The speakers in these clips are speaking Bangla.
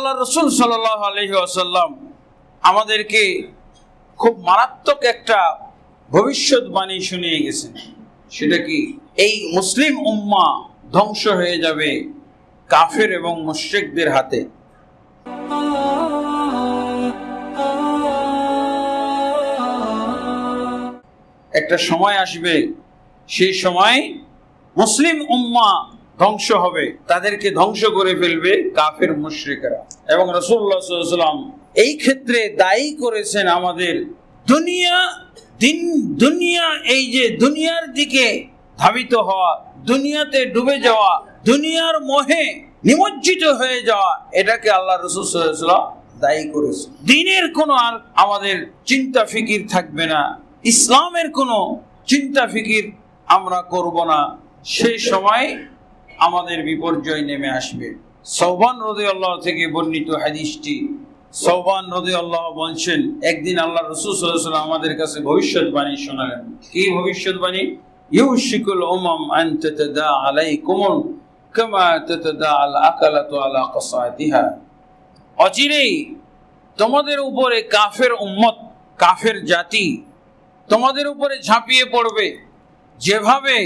আল্লাহ রাসূল সাল্লাল্লাহু আলাইহি ওয়াসাল্লাম আমাদেরকে খুব মারাত্মক একটা ভবিষ্যৎবাণী শুনিয়ে গেছেন। সেটা কি? এই মুসলিম উম্মাহ ধ্বংস হয়ে যাবে কাফের এবং মুশরিকদের হাতে। একটা সময় আসবে, সেই সময় মুসলিম উম্মাহ ধ্বংস হবে, তাদেরকে ধ্বংস করে ফেলবে কাফের মুশরিকরা। এবং রাসূলুল্লাহ সাল্লাল্লাহু আলাইহি ওয়াসাল্লাম এই ক্ষেত্রে দায়ী করেছেন আমাদের দুনিয়া, এই যে দুনিয়ার দিকে ধাবিত হওয়া, দুনিয়াতে ডুবে যাওয়া, দুনিয়ার মোহে নিমজ্জিত হয়ে যাওয়া, এটাকে আল্লাহ রাসূল সাল্লাল্লাহু আলাইহি ওয়াসাল্লাম দায়ী করেছেন। দ্বীনের কোনো আর আমাদের চিন্তা ফিকির থাকবে না, ইসলামের কোনো চিন্তা ফিকির আমরা করব না। সেই সময় আমাদের বিপর্যয় নেমে আসবে। সওবান রাদিয়াল্লাহু থেকে বর্ণিত হাদিসটি, সওবান রাদিয়াল্লাহু বলছেন, একদিন আল্লাহ রাসূল সাল্লাল্লাহু আলাইহি ওয়াসাল্লাম আমাদের কাছে ভবিষ্যৎবাণী শোনালেন। কি ভবিষ্যৎবাণী? ইউশিকুল উমাম আন তাতাদা আলাইকুম কামা তাতাদা আল আকালাতু আলা কাসাতিহা। অচিরেই তোমাদের উপরে কাফের উম্মত, কাফের জাতি তোমাদের উপরে ঝাঁপিয়ে পড়বে, যেভাবে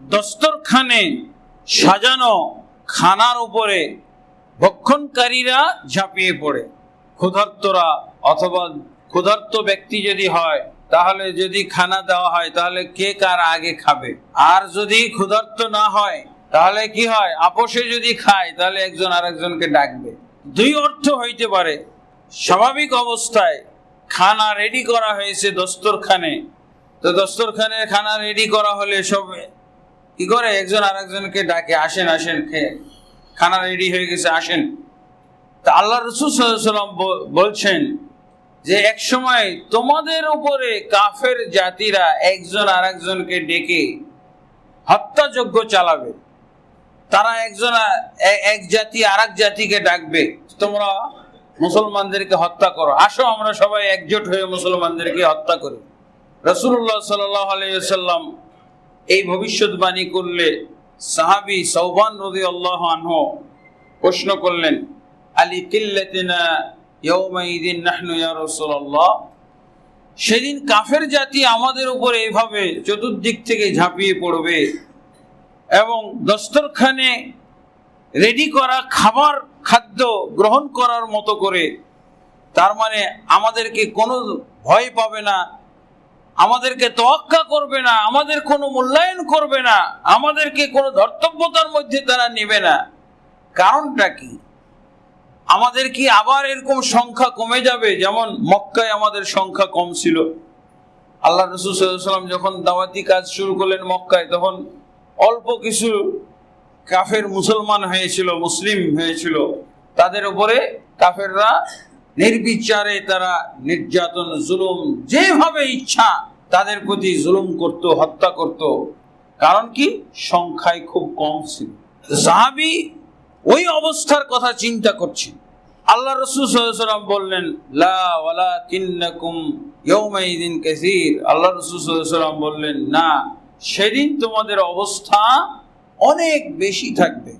দস্তরখানে সাজানো খানার উপরে ভক্ষণকারীরা ঝাঁপিয়ে পড়ে। ক্ষুধার্তরা অথবা ক্ষুধার্ত ব্যক্তি যদি হয়, তাহলে যদি খানা দেওয়া হয় তাহলে কে কার আগে খাবে। আর যদি ক্ষুধার্ত না হয় তাহলে কি হয়? আপোষে যদি খায় তাহলে একজন আরেকজনকে ডাকবে। দুই অর্থ হইতে পারে। স্বাভাবিক অবস্থায় খানা রেডি করা হয়েছে দস্তরখানে, তো দস্তরখানে খানা রেডি করা হলে সব কি করে? একজন আরেকজনকে ডাকে, আসেন আসেন, খেয়ে খানা রেডি হয়ে গেছে, আসেন। তা আল্লাহ রাসূল সাল্লাল্লাহু আলাইহি ওয়াসাল্লাম বলছেন যে এক সময় তোমাদের উপরে কাফের জাতিরা একজন আরেকজনকে ডেকে হত্যাযজ্ঞ চালাবে। তারা এক জাতি আরেক জাতিকে ডাকবে, তোমরা মুসলমানদেরকে হত্যা করো, আসো আমরা সবাই একজোট হয়ে মুসলমানদেরকে হত্যা করি। রাসূলুল্লাহ সাল্লাল্লাহু আলাইহি ওয়াসাল্লাম এই ভবিষ্যৎবাণী করলে সাহাবী সওবান রাদিয়াল্লাহু আনহু প্রশ্ন করলেন, আলি কিল্লাতিনা ইয়াউমাইদিন নাহনু ইয়া রাসূলুল্লাহ। সেদিন কাফের জাতি আমাদের উপরে এইভাবে চতুর্দিক থেকে ঝাঁপিয়ে পড়বে এবং দস্তরখানে রেডি করা খাদ্য গ্রহণ করার মতো করে, তার মানে আমাদেরকে কোনো ভয় পাবে না, আমাদেরকে তোয়াক্কা করবে না, আমাদের কোনো মূল্যায়ন করবে না, আমাদেরকে কোনো ধর্তব্যতার মধ্যে তারা নেবে না। কারণটা কি? আমাদের কি আবার এরকম সংখ্যা কমে যাবে যেমন মক্কায় আমাদের সংখ্যা কম ছিল? আল্লাহ রাসূল সাল্লাল্লাহু আলাইহি ওয়াসাল্লাম যখন দাওয়াতি কাজ শুরু করলেন মক্কায়, তখন অল্প কিছু কাফের মুসলমান হয়েছিল, মুসলিম হয়েছিল। তাদের উপরে কাফেররা নির্বিচারে তারা নির্যাতন, জুলুম, যেভাবে ইচ্ছা তাদের প্রতি জুলুম করত, হত্যা করত। কারণ কি? সংখ্যায় খুব কম ছিল। সাহাবী ওই অবস্থার কথা চিন্তা করছেন। আল্লাহ রাসূল সাল্লাল্লাহু আলাইহি ওয়াসাল্লাম বললেন, লা ওয়ালাকিন্নাকুম ইয়াউমাইদিন কাসীর। আল্লাহ রাসূল সাল্লাল্লাহু আলাইহি ওয়াসাল্লাম বললেন, না, সেদিন তোমাদের অবস্থা অনেক বেশি থাকবে।